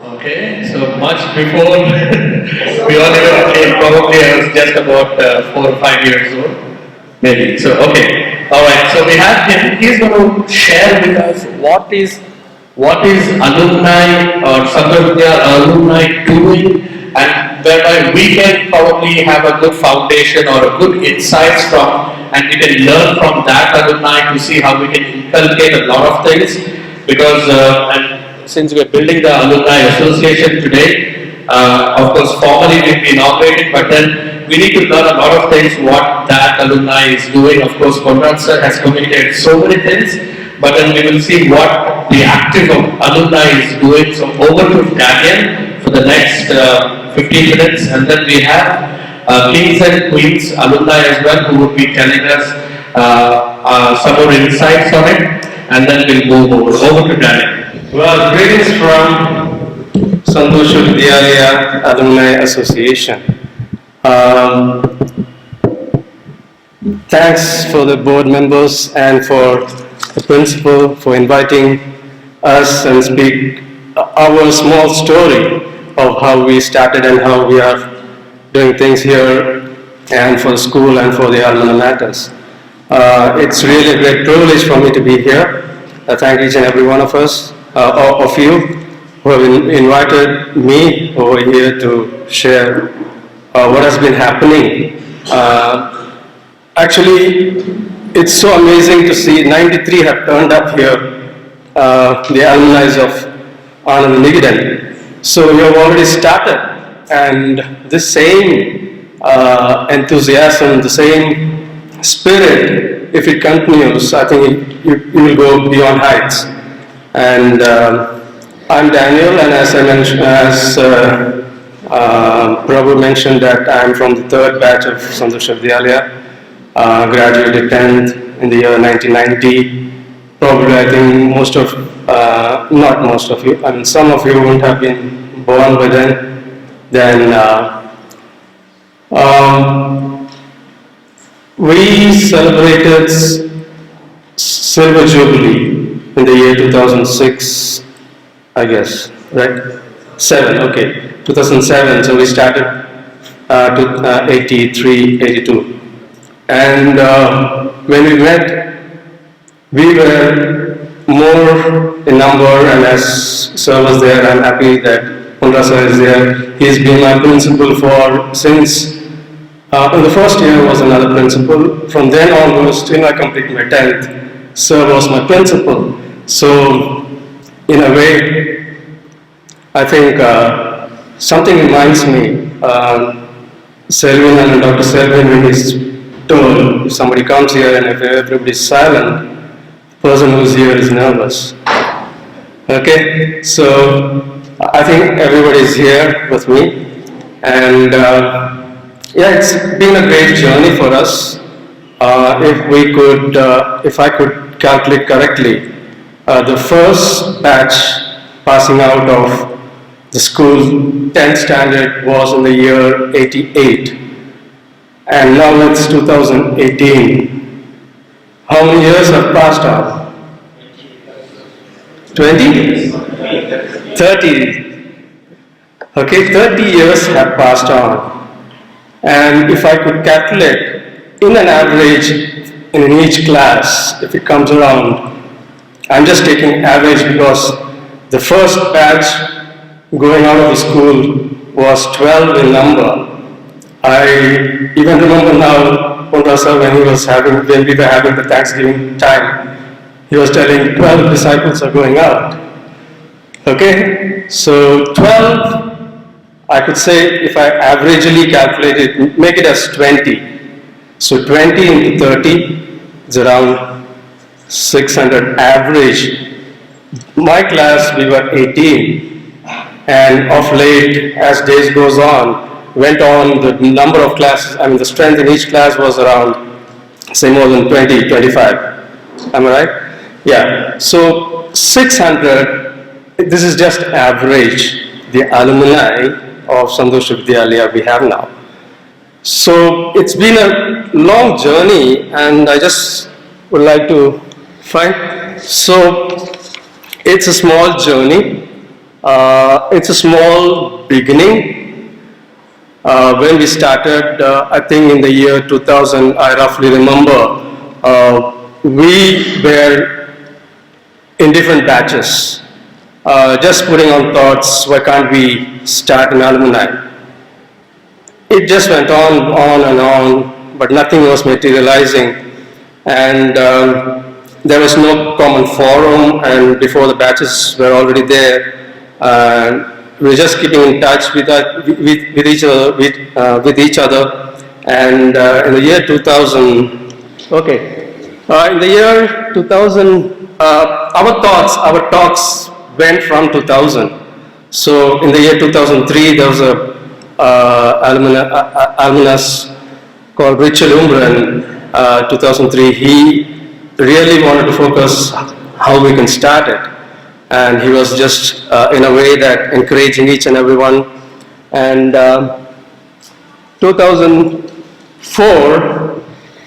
Okay, so much before we all even came, probably I was just about 4 or 5 years old, maybe. So okay, all right. So we have him. He's going to share with us what is alumni or Sandhya alumni doing, and whereby we can probably have a good foundation or a good insights from, and we can learn from that alumni to see how we can inculcate a lot of things because and since we're building the alumni association today, of course formally we've been inaugurated, but then we need to learn a lot of things what that alumni is doing. Of course, Konrad sir has communicated so many things, but then we will see what the active alumni is doing. So over to Daniel for the next 15 minutes, and then we have Kings and Queens alumni as well who would be telling us some more insights on it, and then we'll move over to Daniel. Well, greetings from Santosh Vidyalaya Alumni Association. Thanks for the board members and for the principal for inviting us and speak our small story of how we started and how we are doing things here and for the school and for the alumni matters. It's really a great privilege for me to be here. I thank each and every one of us. Of you who have invited me over here to share what has been happening. Actually, it's so amazing to see 93 have turned up here, the alumni of Anand Niketan. So you have already started, and the same enthusiasm, the same spirit, if it continues, I think you will go beyond heights. And I'm Daniel, and as I mentioned, as Prabhu mentioned, that I'm from the third batch of Santosh Vidyalaya, graduated 10th in the year 1990. Probably, I think not most of you, I mean some of you wouldn't have been born by then. Then we celebrated Silver Jubilee in the year 2006, I guess, right? 2007. So we started to 83, 82. And when we met, we were more in number, and as Sir was there, I'm happy that Konrad sir is there. He's been my principal since in the first year was another principal. From then onwards, till I completed my 10th, Sir was my principal. So, in a way, I think something reminds me, Selvin and Dr. Selvin, when he's told, if somebody comes here and if everybody's silent, the person who's here is nervous. Okay, so I think everybody's here with me, and yeah, it's been a great journey for us. If I could calculate correctly, the first batch passing out of the school 10th standard was in the year 88, and now it's 2018. How many years have passed out? 20? 30. Okay, 30 years have passed on. And if I could calculate in an average in each class, if it comes around, I'm just taking average because the first batch going out of the school was 12 in number. I even remember now, Konrad sir, when we were having the Thanksgiving time, he was telling 12 disciples are going out. Okay, so 12, I could say if I averagely calculate it, make it as 20. So 20 into 30 is around 600 average. My class, we were 18, and of late, as days goes on, went on, the number of classes, I mean the strength in each class was around, say more than 20, 25. Am I right? Yeah. So 600, this is just average, the alumni of Santosh Vidyalaya we have now. So it's been a long journey, and I just would like to find. So it's a small journey, It's a small beginning. When we started, I think in the year 2000, I roughly remember, we were in different batches, just putting on thoughts, why can't we start an alumni? It just went on and on, but nothing was materializing. And there was no common forum, and before the batches were already there. We were just keeping in touch with each other. And in the year 2000, in the year 2000, our talks went from 2000. So in the year 2003, there was a alumnus called Richard Umbran, 2003. He really wanted to focus how we can start it. And he was just in a way that encouraging each and everyone. And 2004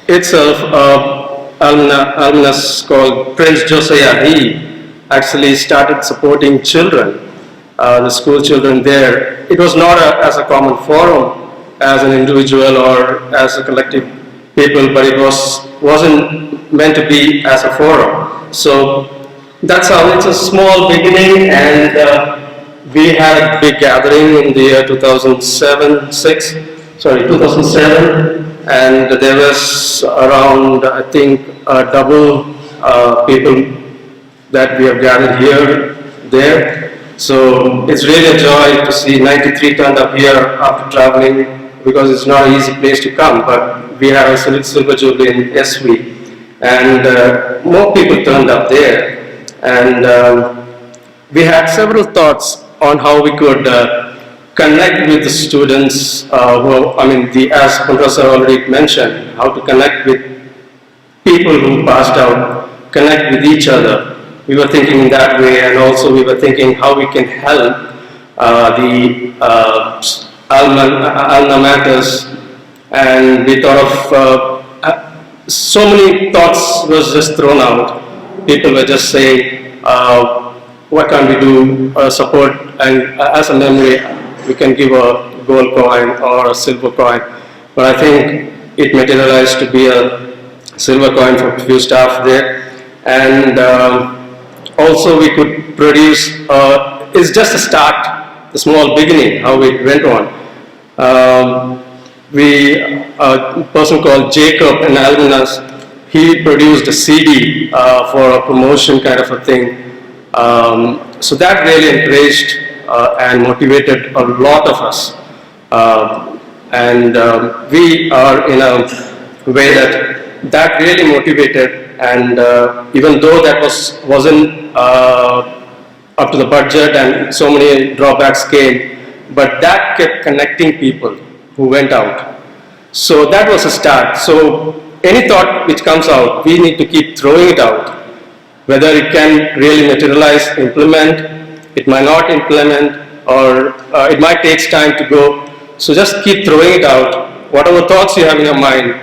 itself, alumnus called Prince Josiah, he actually started supporting children, the school children there. It was not as a common forum, as an individual or as a collective people, but it wasn't meant to be as a forum. So that's how it's a small beginning, and we had a big gathering in the year 2007, and there was around, I think, double people that we have gathered here, there. So it's really a joy to see 93 turned up here after traveling, because it's not an easy place to come, but we had a Silver Jubilee in SV, and more people turned up there. And we had several thoughts on how we could connect with the students as Professor already mentioned, how to connect with people who passed out, connect with each other. We were thinking in that way, and also we were thinking how we can help the alma maters, and we thought of so many thoughts was just thrown out. People were just saying, what can we do, support, and as a memory, we can give a gold coin or a silver coin. But I think it materialized to be a silver coin for a few staff there. And also we could produce, it's just a start, a small beginning, how it went on. A person called Jacob, an alumnus, he produced a CD for a promotion kind of a thing. So that really encouraged and motivated a lot of us. We are in a way that really motivated, and even though that wasn't up to the budget and so many drawbacks came, but that kept connecting people who went out. So that was a start. So any thought which comes out, we need to keep throwing it out. Whether it can really materialize, implement, it might not implement, or it might take time to go. So just keep throwing it out. Whatever thoughts you have in your mind,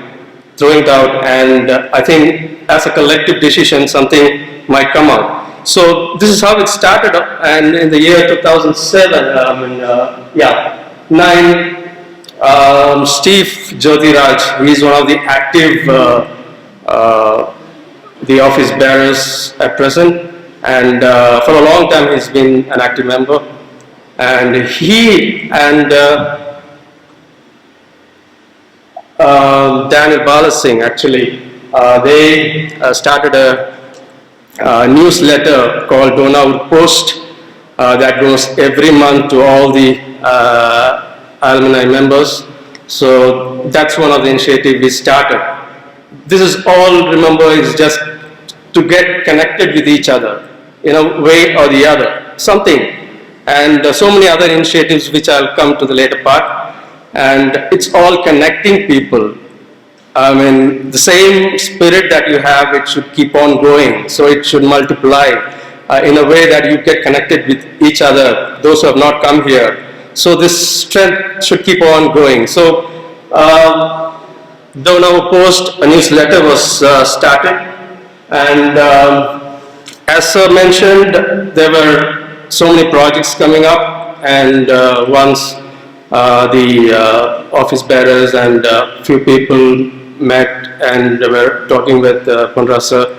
throwing it out, and I think as a collective decision, something might come out. So this is how it started, and in the year 2007, Steve Jyotiraj, he is one of the active the office bearers at present, and for a long time he's been an active member. And he and Daniel Balasingh actually, they started a newsletter called Donor Post that goes every month to all the alumni members. So that's one of the initiatives we started. This is all, remember, is just to get connected with each other in a way or the other, something. And so many other initiatives which I'll come to the later part. And it's all connecting people. I mean, the same spirit that you have, it should keep on going. So it should multiply in a way that you get connected with each other, those who have not come here. So this strength should keep on going. So Donor Post, a newsletter was started, and as Sir mentioned, there were so many projects coming up, and once the office bearers and few people met and were talking with Ponrasa,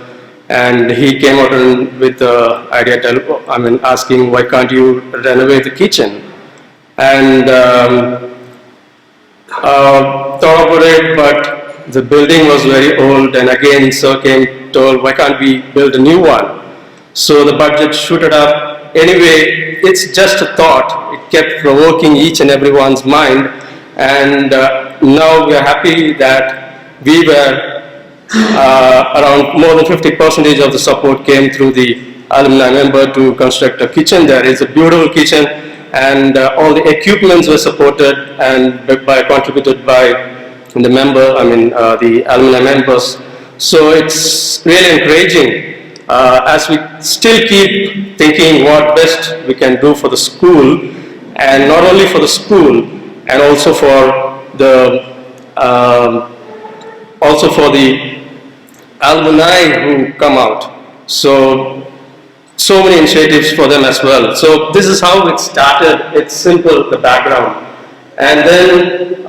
and he came out with the idea, asking why can't you renovate the kitchen, and thought about it, but the building was very old, and again sir came, told why can't we build a new one. So the budget shooted up. Anyway, it's just a thought. It kept provoking each and everyone's mind, and now we are happy that we were around more than 50% of the support came through the alumni member to construct a kitchen there. It's a beautiful kitchen, and all the equipments were supported and contributed by the member, the alumni members. So it's really encouraging as we still keep thinking what best we can do for the school, and not only for the school, and also for the alumni who come out. So many initiatives for them as well. So this is how it started. It's simple, the background. And then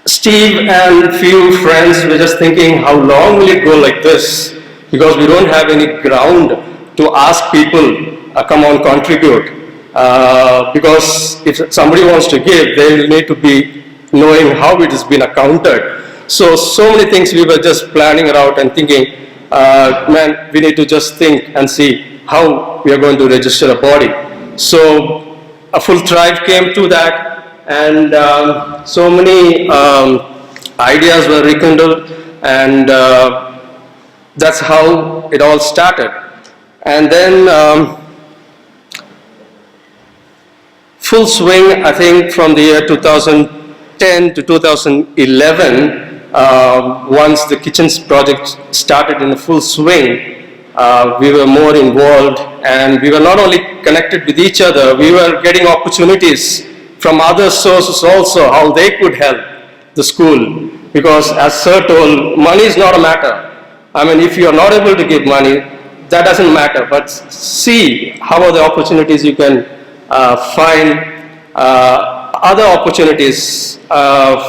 Steve and few friends were just thinking, how long will it go like this? Because we don't have any ground to ask people, come on, contribute. Because if somebody wants to give, they will need to be knowing how it has been accounted. So many things we were just planning it out and thinking, man, we need to just think and see how we are going to register a body. So a full drive came to that, and so many ideas were rekindled, and that's how it all started. And then full swing, I think, from the year 2010 to 2011, once the kitchens project started in full swing, we were more involved, and we were not only connected with each other, we were getting opportunities from other sources also, how they could help the school. Because as Sir told, money is not a matter. If you are not able to give money, that doesn't matter, but see how are the opportunities you can find other opportunities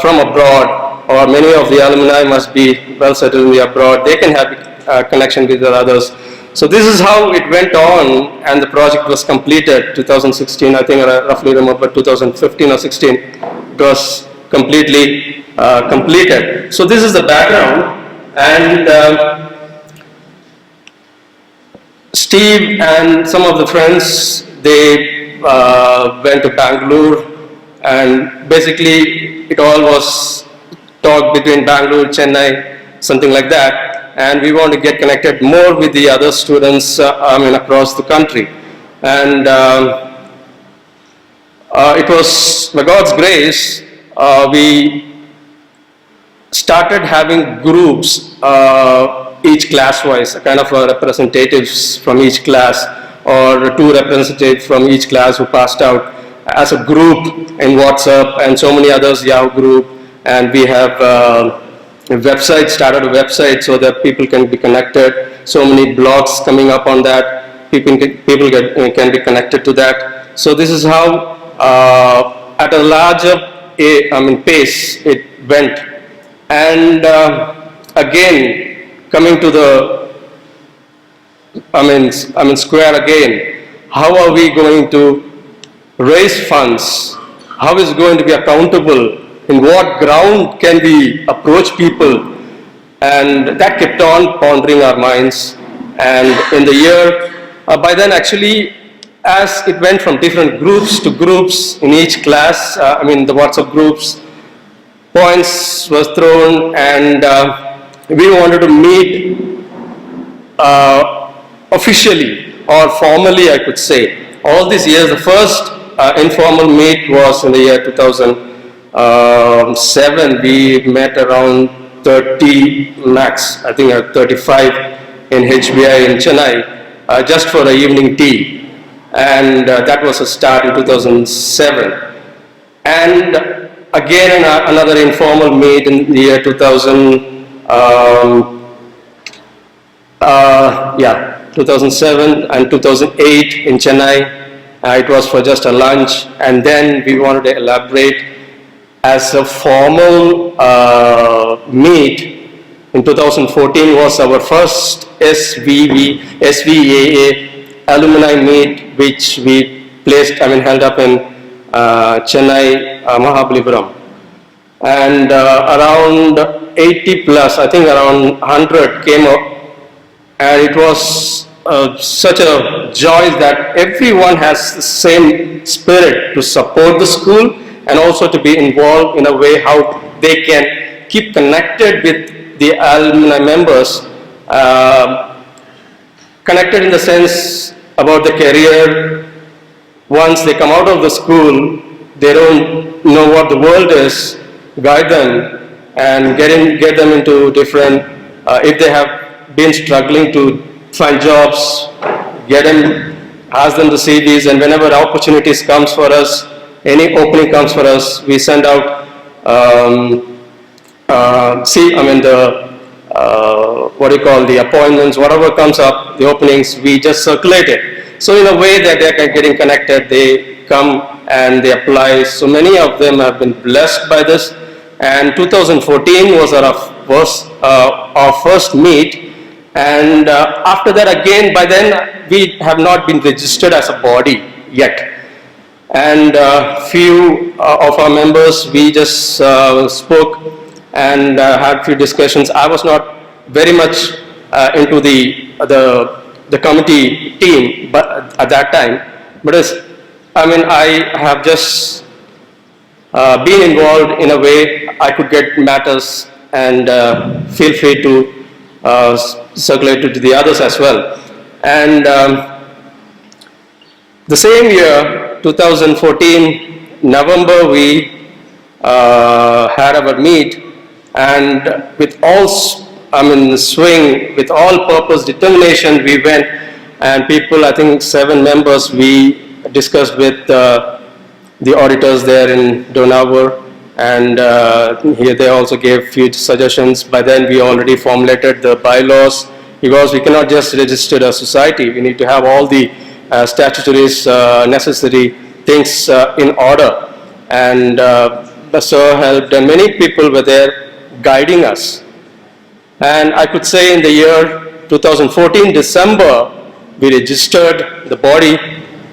from abroad, or many of the alumni must be well settled in the abroad. They can have connection with the others. So this is how it went on, and the project was completed 2016. I think I roughly remember 2015 or 16. It was completely completed. So this is the background, and Steve and some of the friends, they went to Bangalore, and basically it all was talk between Bangalore, Chennai, something like that. And we want to get connected more with the other students across the country. And it was, by God's grace, we started having groups, each class-wise, a kind of representatives from each class, or 2 representatives from each class who passed out as a group in WhatsApp, and so many others, Yahoo group. And we have a website, started a website so that people can be connected. So many blogs coming up on that. People can be connected to that. So this is how, at a larger pace, it went. And again, coming to the square again, how are we going to raise funds? How is it going to be accountable? In what ground can we approach people? And that kept on pondering our minds. And in the year, by then actually, as it went from different groups to groups in each class, the WhatsApp groups, points was thrown, and we wanted to meet officially or formally, I could say. All these years, the first informal meet was in the year 2007. We met around 30 max, I think 35 in HBI in Chennai, just for an evening tea. And that was a start in 2007. And again, another informal meet in the year 2000. 2007 and 2008 in Chennai. It was for just a lunch, and then we wanted to elaborate as a formal meet. In 2014 was our first SVAA alumni meet, which we held up in Chennai, Mahabalipuram. And around 80 plus, I think around 100 came up, and it was such a joy that everyone has the same spirit to support the school and also to be involved in a way how they can keep connected with the alumni members, connected in the sense about the career. Once they come out of the school, they don't know what the world is, guide them and get them into different, if they have been struggling to find jobs, ask them the CVs, and whenever opportunities comes for us, any opening comes for us, we send out, the appointments, whatever comes up, the openings, we just circulate it. So in a way that they're getting connected, they come and they apply. So many of them have been blessed by this. And 2014 was our first meet. And after that, again, by then, we have not been registered as a body yet. And few of our members, we just spoke and had few discussions. I was not very much into the committee team, but at that time. But I have just been involved in a way I could get matters and feel free to circulate it to the others as well. And the same year, 2014, November, we had our meet, and with all, swing, with all purpose determination, we went, and people, I think 7 members, we discussed with the auditors there in Donavar, and here they also gave few suggestions. By then we already formulated the bylaws, because we cannot just register a society. We need to have all the statutory necessary things in order. And the sir helped, and many people were there guiding us. And I could say in the year 2014, December, we registered the body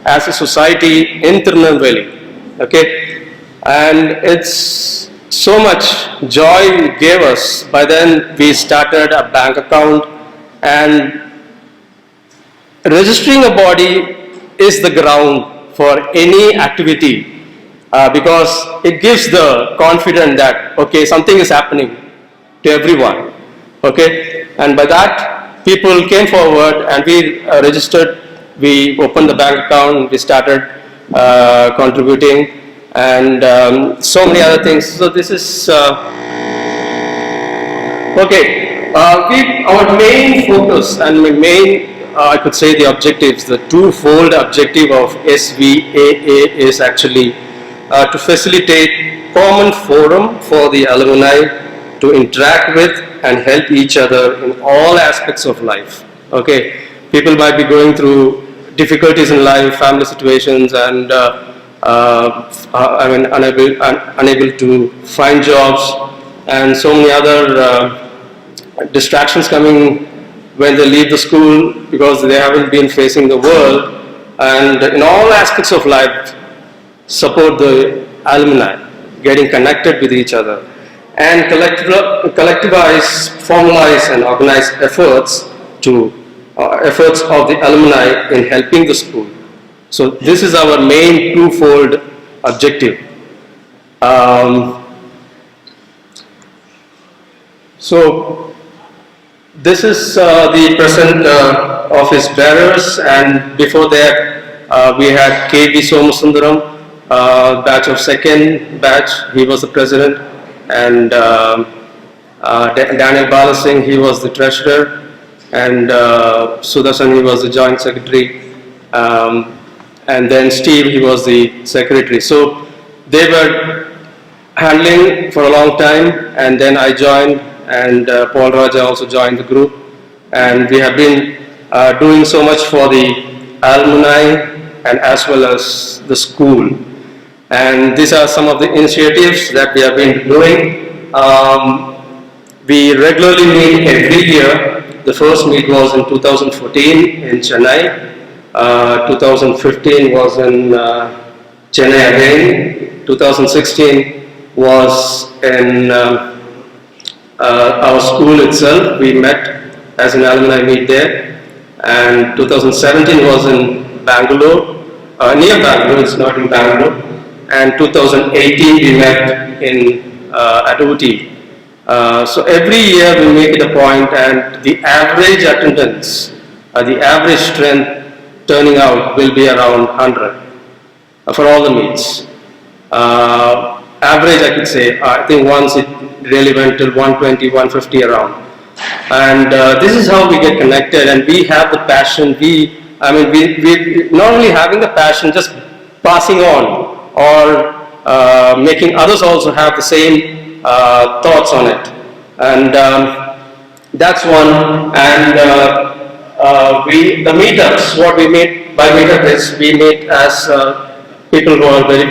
as a society in Tirunelveli. Okay, and it's so much joy it gave us. By then we started a bank account, and registering a body is the ground for any activity, because it gives the confidence that, okay, something is happening to everyone. Okay, and by that people came forward and we registered, we opened the bank account, we started contributing, and so many other things. So this is okay. Our main focus and my main, I could say, the objectives, the twofold objective of SVAA is actually to facilitate common forum for the alumni to interact with and help each other in all aspects of life. Okay, people might be going through difficulties in life, family situations, and unable to find jobs, and so many other distractions coming when they leave the school because they haven't been facing the world. And in all aspects of life, support the alumni, getting connected with each other, and collectivize, formalize, and organize efforts of the alumni in helping the school. So this is our main twofold objective. So this is the present office bearers, and before that we had K.V. Somasundaram, batch of second batch, he was the president, and Daniel Balasingh, he was the treasurer, and Sudarshan, he was the joint secretary, and then Steve, he was the secretary. So they were handling for a long time, and then I joined, and Paul Raja also joined the group, and we have been doing so much for the alumni and as well as the school. And these are some of the initiatives that we have been doing. We regularly meet every year. The first meet was in 2014 in Chennai. 2015 was in Chennai again. 2016 was in our school itself. We met as an alumni meet there. And 2017 was in Bangalore, near Bangalore, it's not in Bangalore. And 2018 we met in at Ooty. So every year we make it a point, and the average attendance, the average strength turning out will be around 100 for all the meets. Average, I could say, I think once it really went till 120, 150 around. And this is how we get connected, and we have the passion. We not only having the passion, just passing on or making others also have the same thoughts on it. And that's one. And the meetups, what we meet by meetup is we meet as people who are very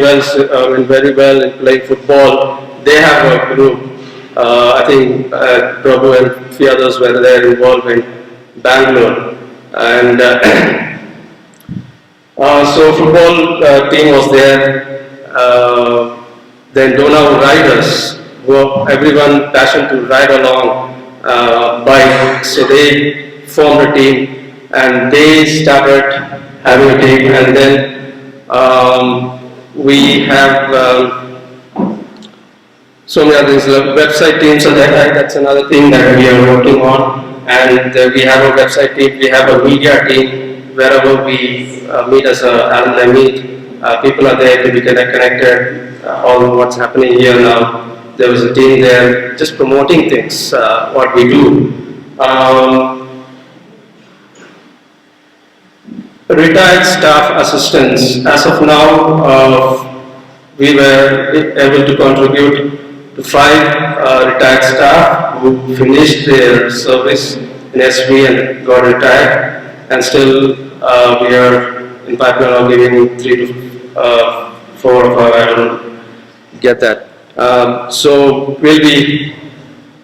well in playing football. They have a group. I think Prabhu and a few others were there involved in Bangalore. And so football team was there. Then Donau riders, everyone passionate to ride along bike. So they formed a team and they started having a team. And then we have so many other things, website teams, so that's another thing that we are working on. And we have a website team, we have a media team, wherever we meet as an alumni meet. People are there to be connected on what's happening here now. There was a team there just promoting things, what we do. Retired staff assistants, as of now, we were able to contribute to 5 retired staff who finished their service in SV and got retired, and still we are in pipeline of giving 3 to 4 or 5, I don't get that. So we'll be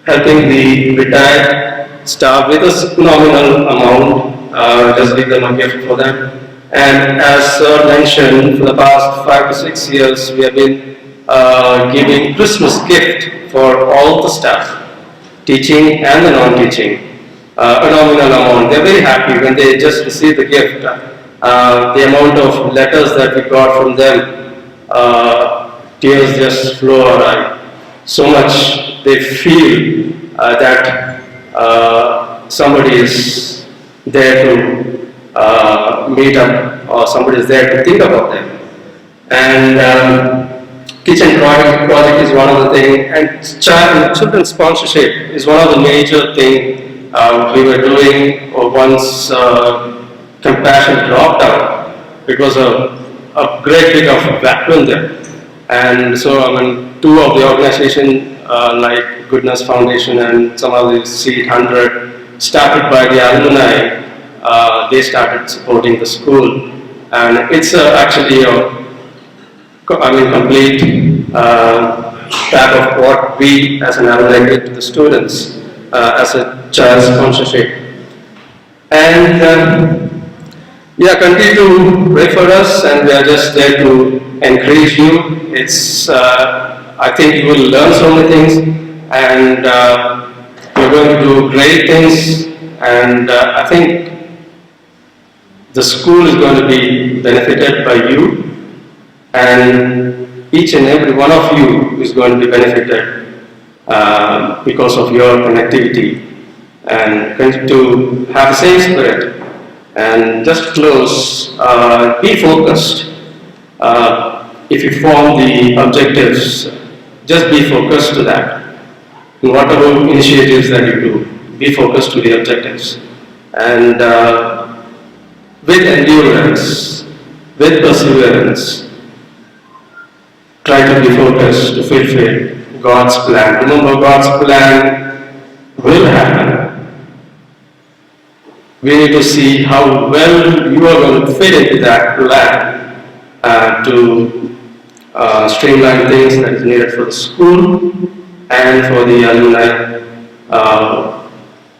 helping the retired staff with a nominal amount, just give them a gift for them. And as Sir mentioned, for the past 5 to 6 years, we have been giving Christmas gift for all the staff, teaching and the non-teaching, a nominal amount. They're very happy when they just receive the gift. The amount of letters that we got from them, tears just flow our eye. So much they feel that somebody is there to meet up, or somebody is there to think about them. And kitchen project is one of the things, and children's sponsorship is one of the major things we were doing once compassion dropped out. It was a great big of vacuum there. And so, 2 of the organizations like Goodness Foundation and some of the Seed 100 started by the alumni. They started supporting the school, and it's actually a complete pack of what we as an alumni give to the students as a child sponsorship. And continue to pray for us, and we are just there to encourage you. It's I think you will learn so many things, and you're going to do great things, and I think the school is going to be benefited by you, and each and every one of you is going to be benefited because of your connectivity, and continue to have the same spirit. And just close, be focused. If you form the objectives, just be focused to that. In whatever initiatives that you do, be focused to the objectives. And with endurance, with perseverance, try to be focused to fulfill God's plan. Remember, God's plan will happen. we need to see how well you are going to fit into that plan to streamline things that is needed for the school and for the alumni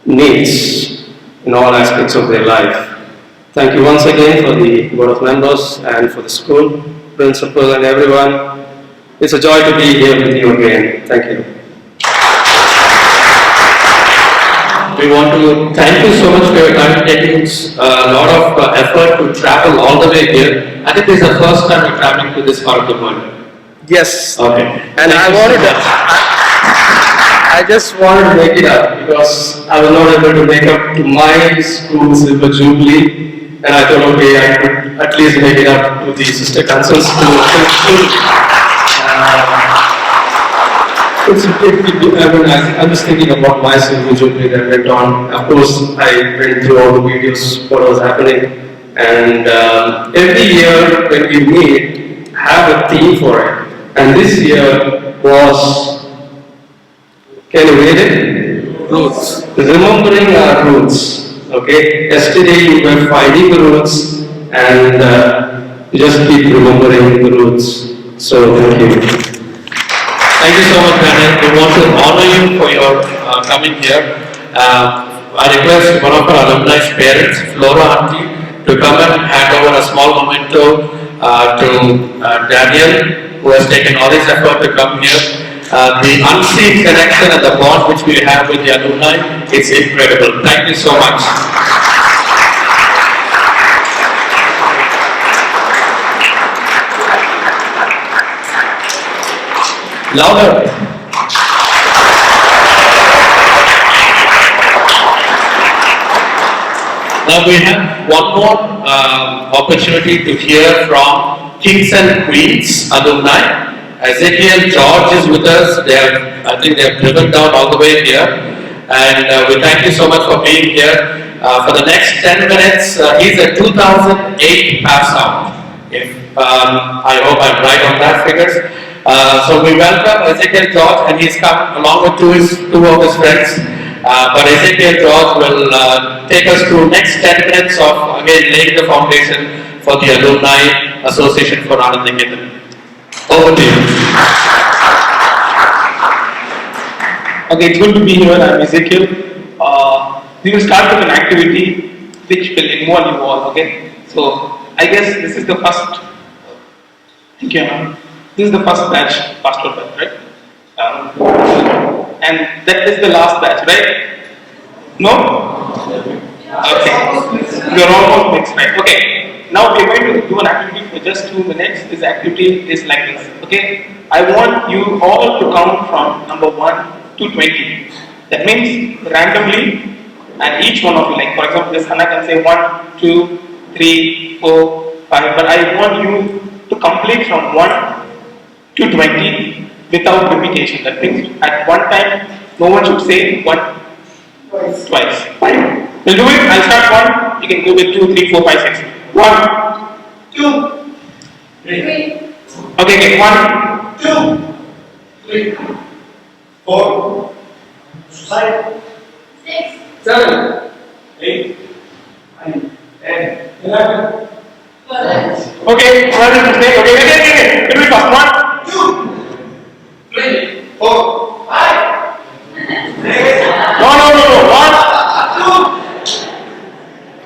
needs in all aspects of their life. Thank you once again for the board of members and for the school, principal and everyone. It's a joy to be here with you again. Thank you. We want to thank you so much for your time, taking a lot of effort to travel all the way here. I think this is the first time you're traveling to this part of the world. Yes. Okay. And I just wanted to make it up because I was not able to make up to my school Silver Jubilee, and I thought, okay, I could at least make it up to the sister concerns I was thinking about my Silver Jubilee that went on. Of course, I went through all the videos, what was happening, and every year when we meet, have a theme for it. And this year was, can you read it? Roots. Remembering our roots. Okay. Yesterday you were finding the roots, and you just keep remembering the roots. So thank you. Thank you so much, Anand. We want to honor you for your coming here. I request one of our alumni's parents, Flora Auntie, to come and hand over a small memento to Daniel, who has taken all his effort to come here. The unseen connection and the bond which we have with the alumni is incredible. Thank you so much. Louder. Now we have one more opportunity to hear from Kings and Queens alumni. Ezekiel George is with us. I think they have driven down all the way here. And we thank you so much for being here. For the next 10 minutes, he's a 2008 pass out. If I hope I'm right on that figures. So we welcome Ezekiel George, and he's come along with two of his friends. But Ezekiel George will take us through next 10 minutes of again laying the foundation for the Alumni Association for Anand Niketan. Over to you. Okay, it's good to be here. I'm Ezekiel. We will start with an activity which will involve you all. Okay, so I guess this is the first. Thank you, Anand. This is the first batch, pastoral batch, right? And that is the last batch, right? No? Okay. You're almost mixed, right? Okay. Now we're going to do an activity for just 2 minutes. This activity is like this. Okay? I want you all to count from number 1 to 20. That means randomly, and each one of you, like for example, this Hannah can say 1, 2, 3, 4, 5, but I want you to complete from 1 to 20 without repetition. That means at one time, no one should say 1 twice. Fine. We'll do it. I'll start 1. You can go with 2, 3, 4, 5, 6. 1, 2, 3. Okay, 1, 2, 3, 4, 5, 6, 7, 8, 9, 10, 11. Okay, okay. Can we talk? 1, 2, 3, 4, 5. No. 1, 2,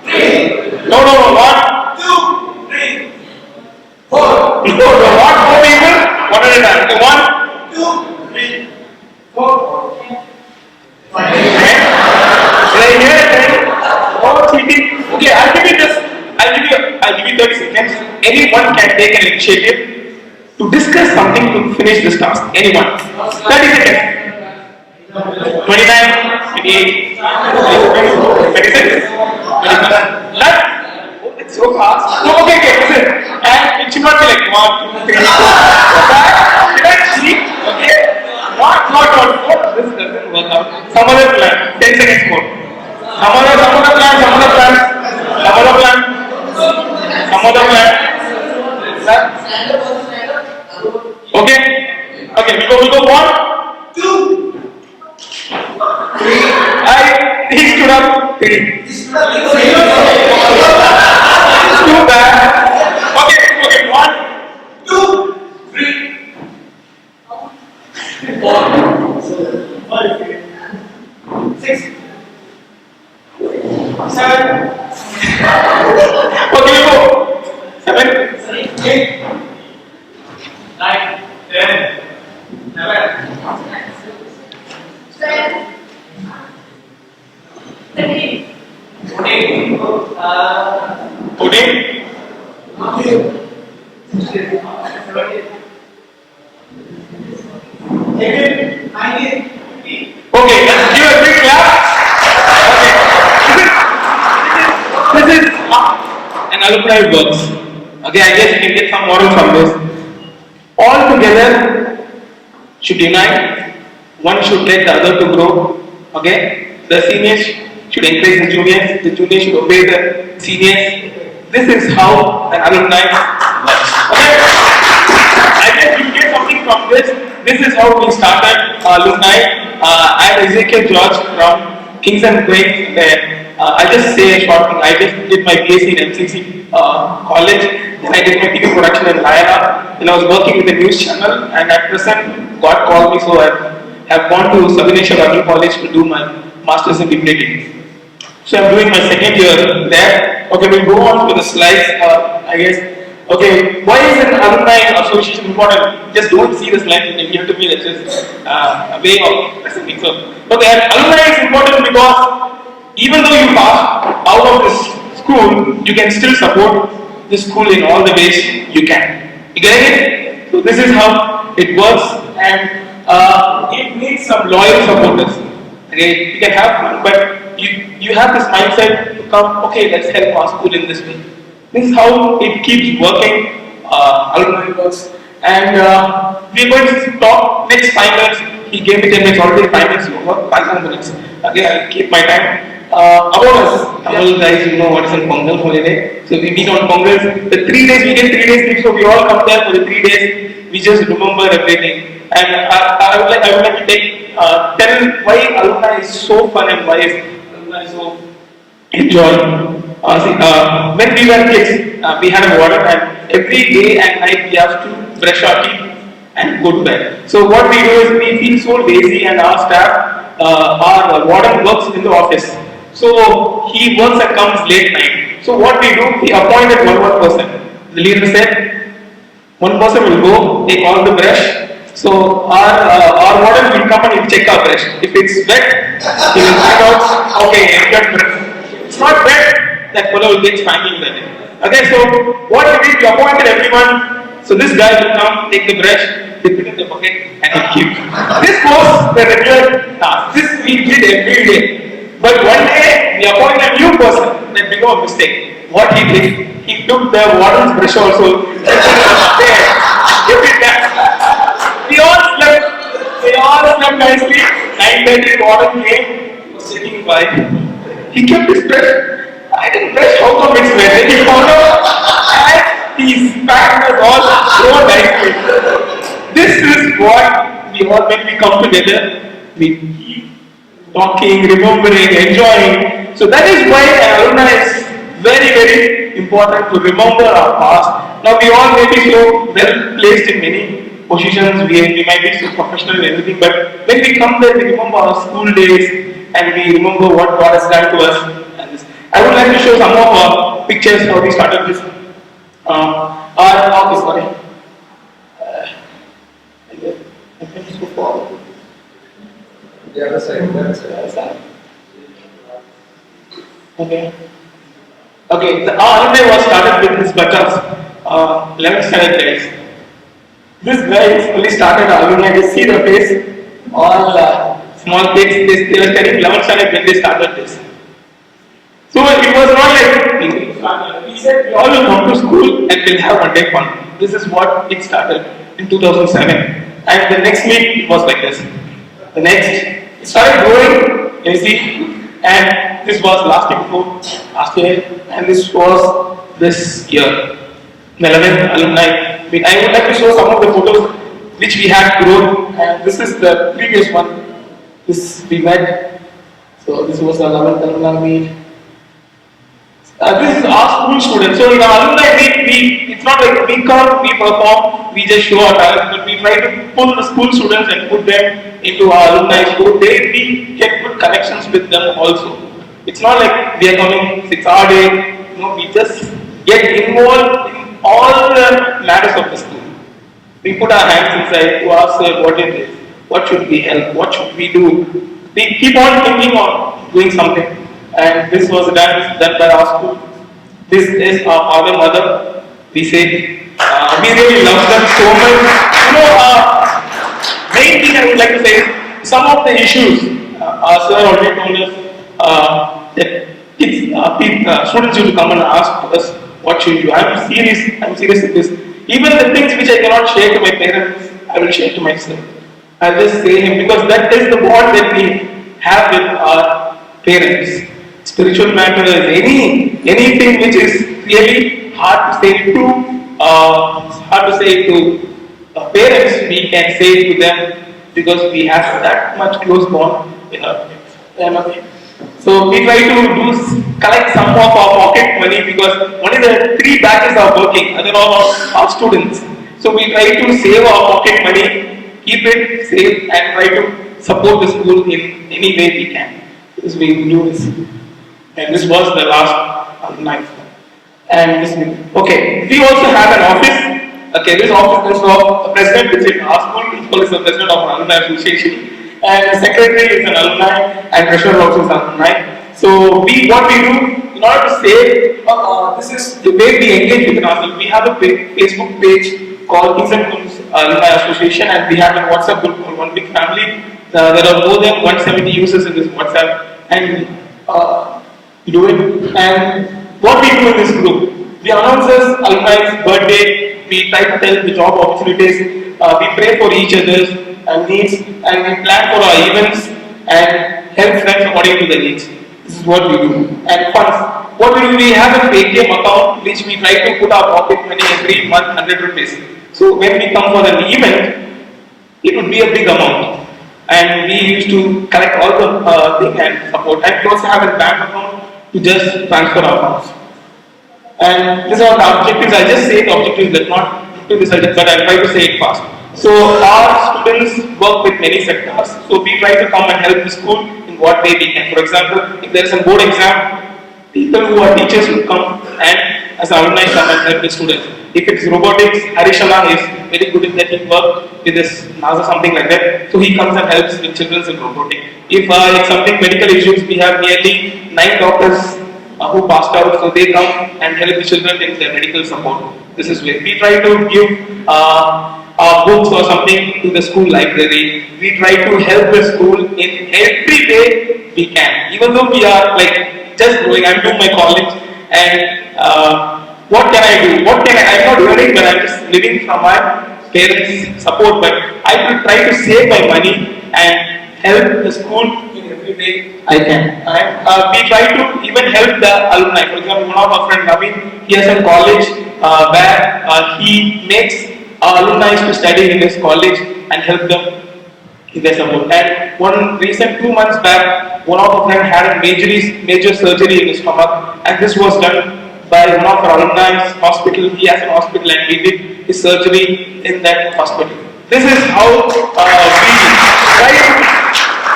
3. No. 1, 2, 3, 4. No. What? 4 people? One at a time. Okay, 1, 2, 3, 4, 5. Right here. Oh, cheating. Okay, I'll give you 30 seconds. Anyone can take an initiative to discuss something to finish this task. Anyone. 30 seconds. 29, 28, 26, 27. Oh, it's so fast. No, okay, listen. And it should not be like 1, 2, 3, 4. Did I cheat? Okay? Not. This doesn't work out. Some other plan. 10 seconds more. Some other plan. Okay, we go 1, 2, 3. He stood up. 3. 7. Okay, go. 7, 8, 9, 10, 11, 14, 14, 18, 19. Okay, let's give a big clap. Okay, this is how an alumni works. Okay, I guess you can get some moral from this. All together should unite. One should let the other to grow. Okay, the seniors should encourage the juniors. The juniors should obey the seniors. This is how an alumni works. Okay, I guess you get something from this. This is how we started alumni. I am Ezekiel George from Kings and Queens. I just say a short thing. I just did my PhD in MCC college. Then I did my TV production in Layana. Then I was working with the news channel. And at present, God called me, so I have gone to Sabinesha Bible College to do my masters in divinity. So I'm doing my second year there. Okay, we'll go on to the slides. I guess. Okay, why is an alumni association important? Just don't see the slide, you can give to me, that's just a way of presenting. So, okay, alumni is important because even though you pass out of this school, you can still support the school in all the ways you can. You get it? So this is how it works, and it needs some loyal supporters. Okay, you can have fun, but you have this mindset to come, okay, let's help our school in this way. This is how it keeps working, alumni works. And we're going to talk next 5 minutes. He gave me 10 minutes, already 5 minutes over, 5 more minutes. Okay, I'll keep my time. About us, Tamil guys, you know what is a Pongal holiday. So we meet on Pongal. The 3 days, we get 3 days leave, so we all come there for the 3 days. We just remember everything. And I would like to take, tell why alumni is so fun and why is alumni so enjoy. When we were kids, we had a warden, and every day and night we have to brush our teeth and go to bed. So what we do is we feel so lazy, and our staff, our warden works in the office. So he works and comes late night. So what we do, we appointed one person. The leader said, one person will go take all the brush. So our warden will come and he'll check our brush. If it's wet, he will find out, okay, it's not wet. That fellow will get spanking that day. Okay, so what we did, we appointed everyone. So this guy will come, take the brush, dip it in the bucket, and he'll keep. This was the regular task. This we did every day. But one day, we appointed a new person that became a mistake. What he did, he took the warden's brush also, and kept it there. We all slept nicely. 9:30, warden came, was sitting by. He kept his brush. I didn't brush, how come it's wet? Then he found out, and he spanked us all so nicely. This is what we all, when we come together, we keep talking, remembering, enjoying. So that is why an alumni is very, very important to remember our past. Now we all may be so well placed in many positions, we might be so professional and everything, but when we come there, we remember our school days and we remember what God has done to us. I would like to show some of our pictures how we started this. Sorry. So far. The other side. Okay. Okay. Our alumni was started with this bachas, 11th standard guys. This guy only started alumni. Just see the face, all small kids. They were studying 11th standard when they started this. So it was not like we said we all will come to school and we'll have one day fun. This is what it started in 2007, and the next meet was like this. The next it started growing, you see, and this was last year, and this was this year. The 11th alumni meet. I would like to show some of the photos which we had grown, and this is the previous one. This we met. So this was the 11th alumni meet. This is our school students. So in our alumni meet, it's not like we come, we perform, we just show our talent, but we try to pull the school students and put them into our alumni so we get good connections with them also. It's not like we are coming 6 hour day. No, we just get involved in all the matters of the school. We put our hands inside to ask sir what it is, what should we help, what should we do. We keep on thinking on doing something. And this was done by our school. This is our father, mother. We say, we really love them so much. You know, main thing I would like to say is some of the issues. Our sir already told us that kids, students should come and ask us what should we do. I'm serious in this. Even the things which I cannot share to my parents, I will share to myself. I'll just say him because that is the bond that we have with our parents. Spiritual matters, anything which is really hard to say to parents, we can say to them because we have that much close bond with our parents. So we try to collect some of our pocket money because only the 3 batches are working, other all are students. So we try to save our pocket money, keep it safe, and try to support the school in any way we can. This we do this. And this was the last night. And this, okay, we also have an office. Okay, this office consists of a president, which is our school principal, is the president of our alumni association, and the secretary is an alumni, and treasurer also is an alumni. So what we do in order to say this is the way we engage with ourselves. We have a Facebook page called Kings and Queens Alumni Association, and we have a WhatsApp group called One Big Family. There are more than 170 users in this WhatsApp, and we do it. And what we do in this group, we announce alumni's birthday. We try to tell the job opportunities. We pray for each other's needs, and we plan for our events and help friends according to their needs. This is what we do. And funds. What we do, we have a Paytm account which we try to put our pocket money every month, 100 rupees. So when we come for an event, it would be a big amount. And we used to collect all the thing and support. And we also have a bank account to just transfer our funds. And these are the objectives. I just say the objectives, let not to this, but I'll try to say it fast. So our students work with many sectors. So we try to come and help the school in what way we can. For example, if there is a board exam, people who are teachers will come and as alumni come and help the students. If it's robotics, Harishana is very good in that. He works with this NASA, something like that. So he comes and helps with children in robotics. If it's something medical issues, we have nearly 9 doctors who passed out, so they come and help the children in their medical support. This is where we try to give our books or something to the school library. We try to help the school in every way we can. Even though we are like just growing, I'm doing my college, and what can I do? I'm not earning, but I'm just living from my parents' support. But I will try to save my money and help the school in every way I can. And we try to even help the alumni. For example, one of our friends, Naveen, he has a college where he makes alumni to study in his college and help them in their support. And one recent 2 months back, one of our friends had a major surgery in his stomach, and this was done by one of our alumni's hospital. He has an hospital, and we did his surgery in that hospital. This is how we try to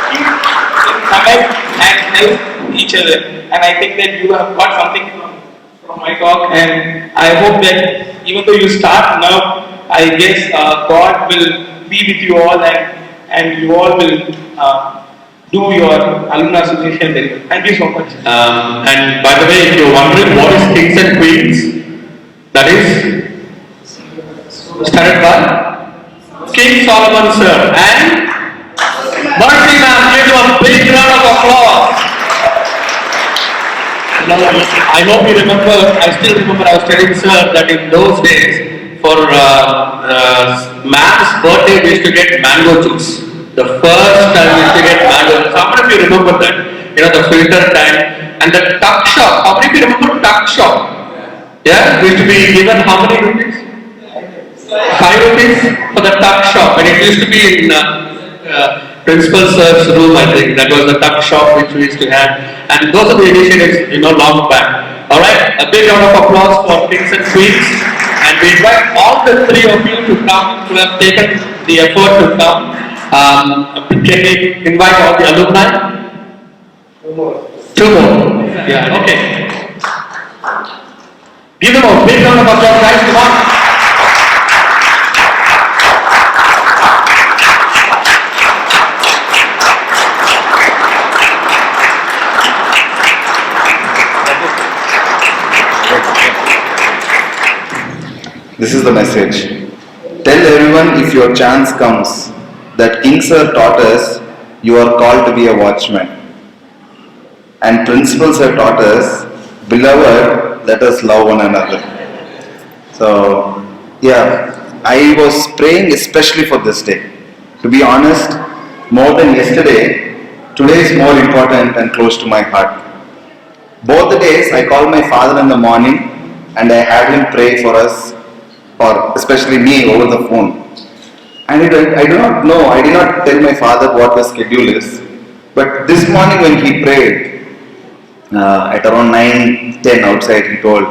keep in connect and help each other. And I think that you have got something from my talk, and I hope that even though you start now, I guess God will be with you all, and you all will do your alumni association very well. Thank you so much. And by the way, if you're wondering what is Kings and Queens, that is started by King Solomon sir and Mercy ma'am. Give you a big round of applause. I hope you remember, I still remember I was telling sir that in those days, for ma'am's birthday, we used to get mango juice. The first time we used to get mango juice. How many of you remember that? You know, the filter tank and the tuck shop. How many of you remember tuck shop? Yeah, we used to be given how many rupees? 5 rupees for the tuck shop, and it used to be in principal sir's room. I think that was the tuck shop which we used to have, and those are the initiatives, you know, long back. All right, a big round of applause for Kings and Queens. And we invite all the 3 of you to come, who have taken the effort to come. Can we invite all the alumni? No more. Two more. Yeah, okay. Give them a big round of applause, guys. Come on. This is the message. Tell everyone if your chance comes that King Sir taught us you are called to be a watchman. And principals have taught us, beloved, let us love one another. So, yeah, I was praying especially for this day. To be honest, more than yesterday, today is more important and close to my heart. Both the days I called my father in the morning and I had him pray for us, or especially me, over the phone. And I do not know, I did not tell my father what the schedule is. But this morning when he prayed, at around 9:10 outside, he told,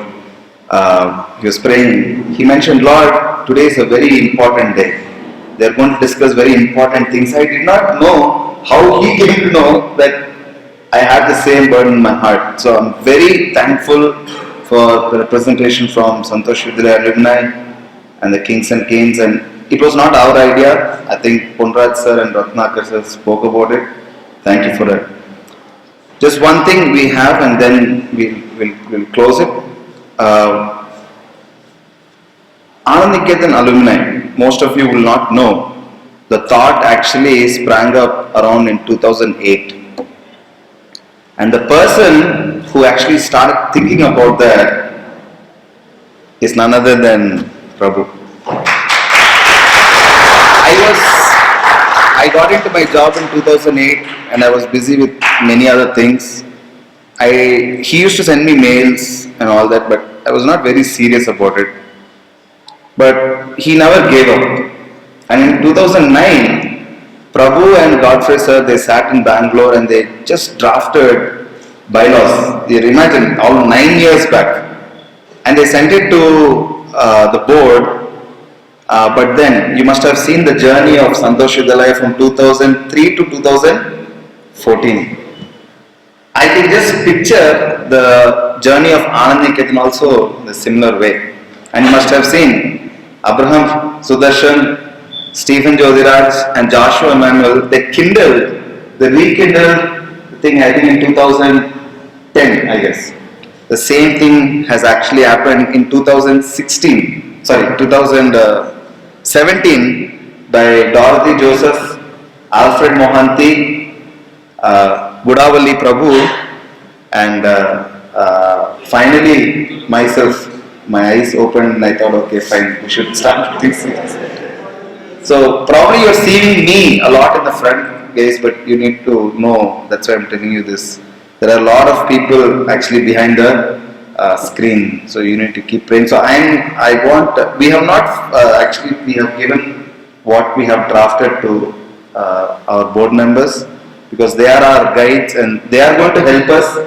he was praying, he mentioned, Lord, today is a very important day. They are going to discuss very important things. I did not know how he came to know that I had the same burden in my heart. So I'm very thankful for the representation from Santosh Jubilee alumni and the Kings and Queens. And it was not our idea. I think Ponraj sir and Ratnakar sir spoke about it. Thank you for that. Just one thing we have, and then we'll close it. Anand Niketan alumni, most of you will not know, the thought actually sprang up around in 2008. And the person who actually started thinking about that is none other than Prabhu. I got into my job in 2008 and I was busy with many other things. He used to send me mails and all that, but I was not very serious about it. But he never gave up. And in 2009, Prabhu and Godfrey sir, they sat in Bangalore and they just drafted bylaws. You imagine, all 9 years back. And they sent it to the board. But then, you must have seen the journey of Santosh Vidyalaya from 2003 to 2014. I can just picture the journey of Anand Niketan also in a similar way. And you must have seen Abraham, Sudarshan, Stephen Jyotiraj and Joshua Emmanuel, they rekindled the thing I think in 2010, I guess. The same thing has actually happened in 2017 by Dorothy Joseph, Alfred Mohanty, Budavalli Prabhu, and finally myself. My eyes opened and I thought, okay, fine, we should start things. So probably you're seeing me a lot in the front, guys, but you need to know, that's why I'm telling you this. There are a lot of people actually behind the screen, so you need to keep praying. So we have given what we have drafted to our board members, because they are our guides and they are going to help us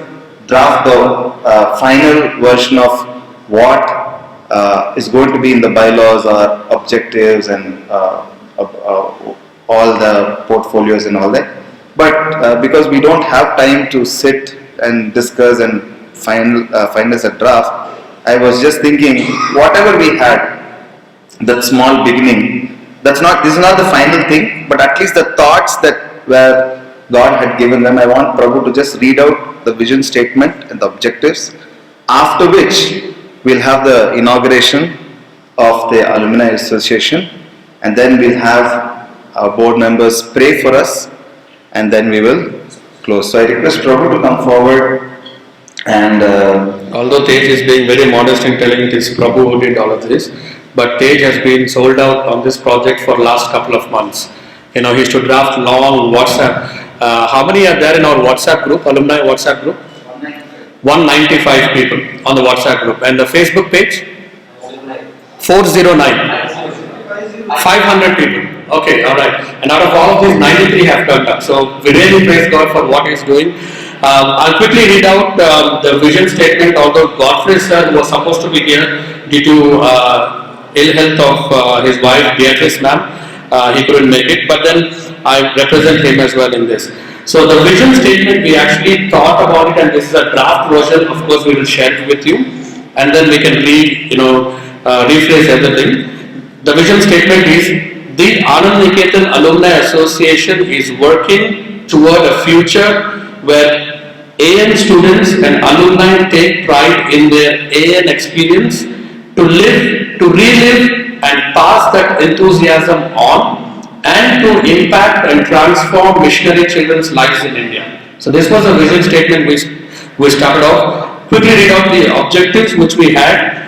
draft the final version of what is going to be in the bylaws or objectives and all the portfolios and all that. But because we don't have time to sit and discuss and find us a draft, I was just thinking, whatever we had, that small beginning, this is not the final thing, but at least the thoughts that were God had given them. I want Prabhu to just read out the vision statement and the objectives, after which we'll have the inauguration of the Alumni Association, and then we'll have our board members pray for us, and then we will close. So I request Prabhu to come forward. And although Tej is being very modest in telling it is Prabhu who did all of this, but Tej has been sold out on this project for last couple of months. He used to draft long WhatsApp. How many are there in our WhatsApp group, alumni WhatsApp group? 195 people on the WhatsApp group. And the Facebook page? 409. 500 people. Okay, alright. And out of all of these, 93 have turned up. So we really praise God for what He's doing. I'll quickly read out the vision statement. Although Godfrey sir was supposed to be here due to ill health of his wife Beatrice ma'am, he couldn't make it. But then I represent him as well in this. So the vision statement, we actually thought about it, and this is a draft version. Of course, we will share it with you, and then we can rephrase everything. The vision statement is: the Anand Niketan Alumni Association is working toward a future where AN students and alumni take pride in their AN experience to relive and pass that enthusiasm on, and to impact and transform missionary children's lives in India. So this was a vision statement we started off. Quickly read out the objectives which we had.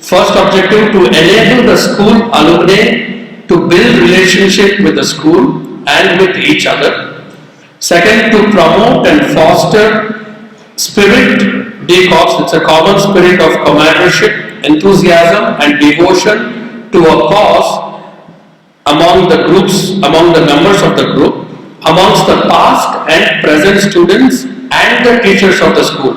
First objective, to enable the school alumni to build relationship with the school and with each other. Second, to promote and foster spirit de corps, it's a common spirit of comradeship, enthusiasm and devotion to a cause among the members of the group, amongst the past and present students and the teachers of the school.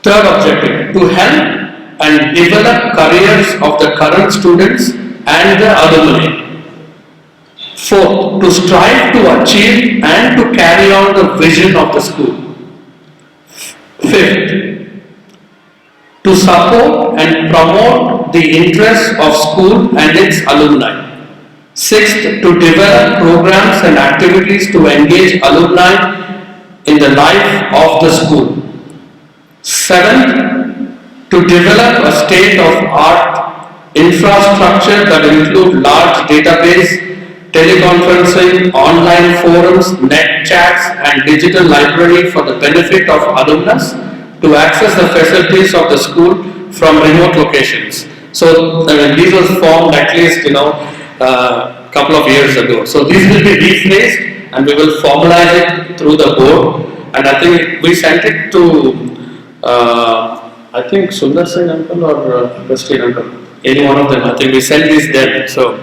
Third objective, to help and develop careers of the current students and the alumni. Fourth, to strive to achieve and to carry on the vision of the school. Fifth, to support and promote the interests of school and its alumni. Sixth, to develop programs and activities to engage alumni in the life of the school. Seventh, to develop a state-of-art infrastructure that include large database, teleconferencing, online forums, net chats and digital library for the benefit of alumnus to access the facilities of the school from remote locations. So these were formed at least couple of years ago. So these will be rephrased and we will formalize it through the board. And I think we sent it to I think Sundar Singh uncle or Christine uncle, any one of them. I think we sent these then. So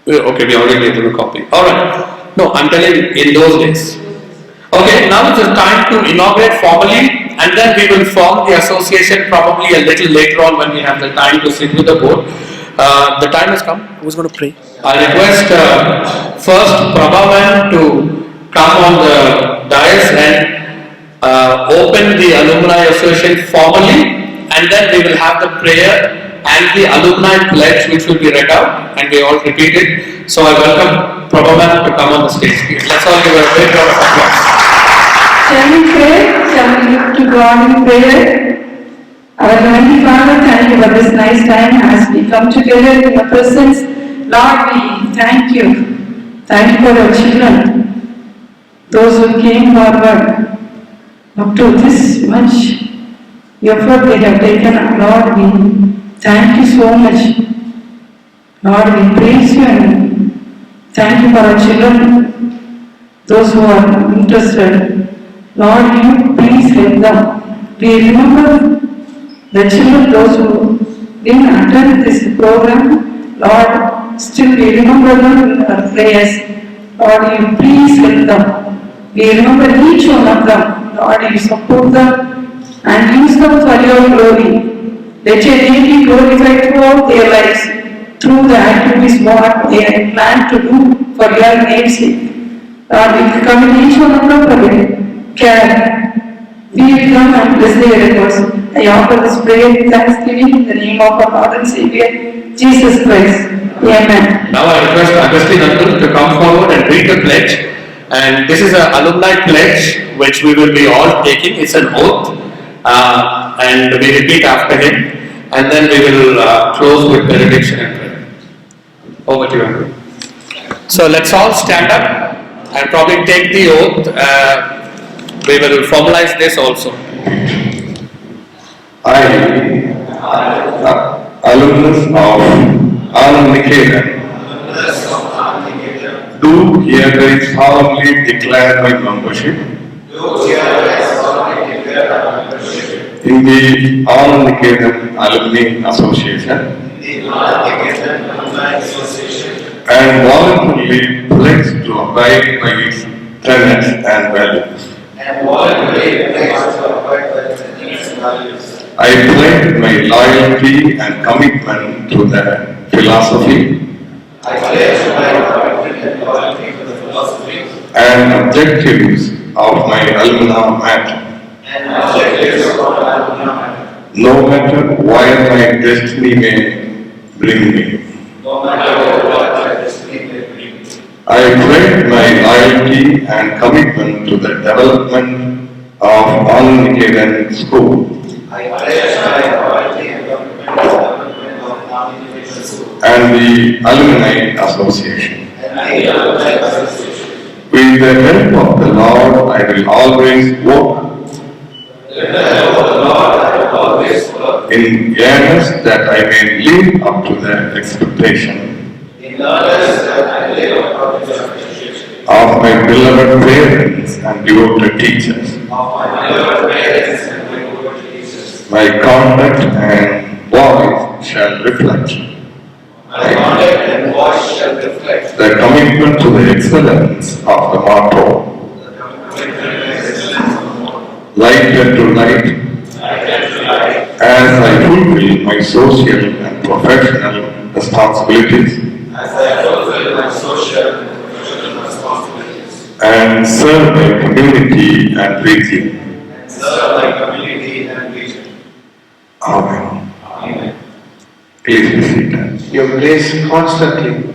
okay, we already made a copy. All right. No, I'm telling in those days. Okay, now it's time to inaugurate formally, and then we will form the association probably a little later on when we have the time to sit with the board. The time has come. Who's going to pray? I request first Prabhavan to come on the dais and open the Alumni Association formally, and then we will have the prayer and the alumni pledge which will be read out, and we all repeat it. So I welcome Prabhavan to come on the stage. Let's all give a great round of applause. Shall we pray? Shall we look to God in prayer? Our Heavenly Father, thank you for this nice time as we come together in your presence. Lord, we thank you. Thank you for your children, those who came forward up to this much effort they have taken. Lord, we thank you so much. Lord, we praise you and thank you for our children, those who are interested. Lord, you please help them. We remember the children, those who didn't attend this program. Lord, still we remember them in our prayers. Lord, you please help them. We remember each one of them. Lord, you support them and use them for your glory. Let your name be glorified throughout their lives, through the activities what they plan to do for your name's sake. Lord, we come in each one of them for their care. We will come and bless their efforts. I offer this prayer with thanksgiving in the name of our Lord and Savior, Jesus Christ. Amen. Now I request Agustin uncle to come forward and read the pledge. And this is an alumni pledge which we will be all taking. It's an oath. And we repeat after him. And then we will close with benediction and prayer. Over to you, uncle. So let's all stand up and probably take the oath. We will formalize this also. I, alumnus of Anand Niketan, do hereby solemnly declare my membership in the Anand Niketan Alumni Association and voluntarily pledge to abide by its tenets and values. I pledge my loyalty and commitment to the philosophy and objectives of my alumna matter. No matter where my destiny may bring me. I pledge my loyalty and commitment to the development of Anand Niketan School and the Alumni Association. With the help of the Lord, I will always work in earnest that I may live up to the expectation of my beloved parents and devoted teachers. My conduct and voice shall reflect the commitment to the excellence of the motto, light unto light, as I fulfill my social and professional responsibilities and serve my community and region. Amen. Please be seated. Your grace constantly.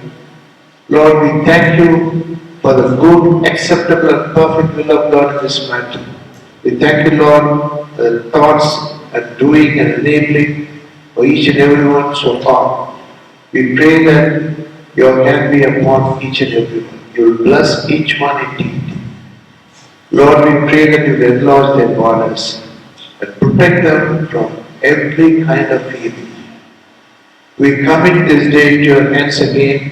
Lord, we thank you for the good, acceptable and perfect will of God in this matter. We thank you, Lord, for the thoughts and doing and enabling for each and every one so far. We pray that your hand be upon each and every one. You will bless each one indeed. Lord, we pray that you will enlarge their borders and protect them from every kind of evil. We commit this day into your hands again.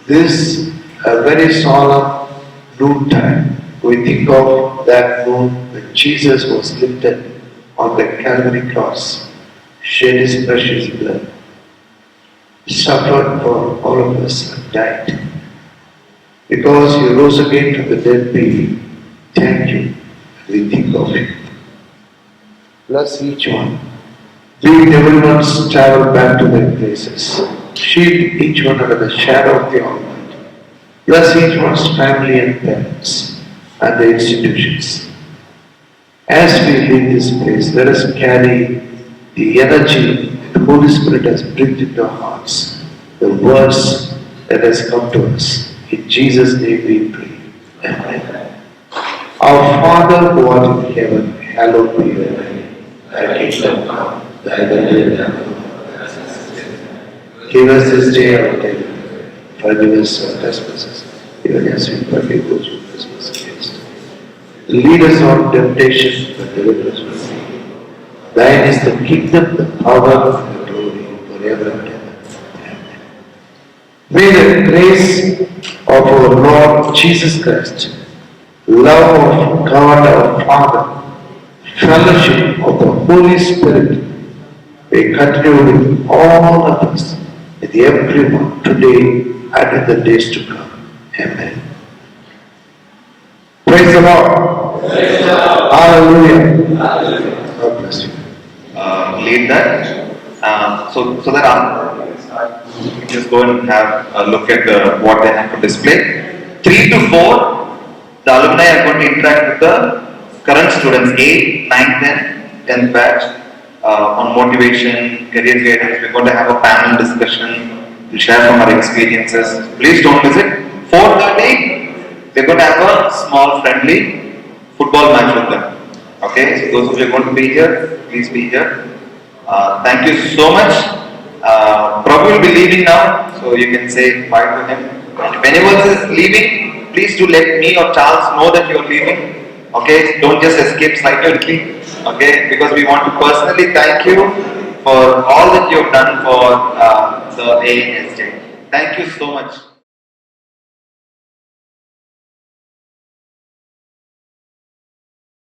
This a very solemn noontime. We think of that noon when Jesus was lifted on the Calvary cross, shed his precious blood, suffered for all of us and died. Because you rose again from the dead, we thank you. We think of you. Bless each one. Lead everyone's travel back to their places. Shield each one under the shadow of the Almighty. Bless each one's family and parents and the institutions. As we leave this place, let us carry the energy that the Holy Spirit has breathed into our hearts, the words that has come to us. In Jesus' name we pray. Amen. Our Father who art in heaven, hallowed be your name. Thy kingdom come, thy will be done. Give us this day our daily bread. Forgive us our trespasses, even as we forgive those who trespass against us. Lead us not into temptation, but deliver us from evil. Thine is the kingdom, the power, and the glory, forever and ever. Amen. May the grace of our Lord Jesus Christ, love of God our Father, fellowship of the Holy Spirit may continue with all of us, with everyone today and in the days to come. Amen. Praise the Lord. Praise the Lord. Hallelujah. Hallelujah. God bless you. Lead that. So that we just go and have a look at what they have to display. 3 to 4, the alumni are going to interact with the current students, 8th, 9th and 10th batch on motivation, career guidance. We're going to have a panel discussion. We'll share from our experiences. Please don't miss it. 4:30, we're going to have a small friendly football match with them. Okay, so those of you who are going to be here, please be here. Thank you so much. Prabhu will be leaving now, so you can say bye to him. And if anyone is leaving, please do let me or Charles know that you are leaving. Okay, don't just escape silently. Okay, because we want to personally thank you for all that you have done for the ANSJ. Thank you so much.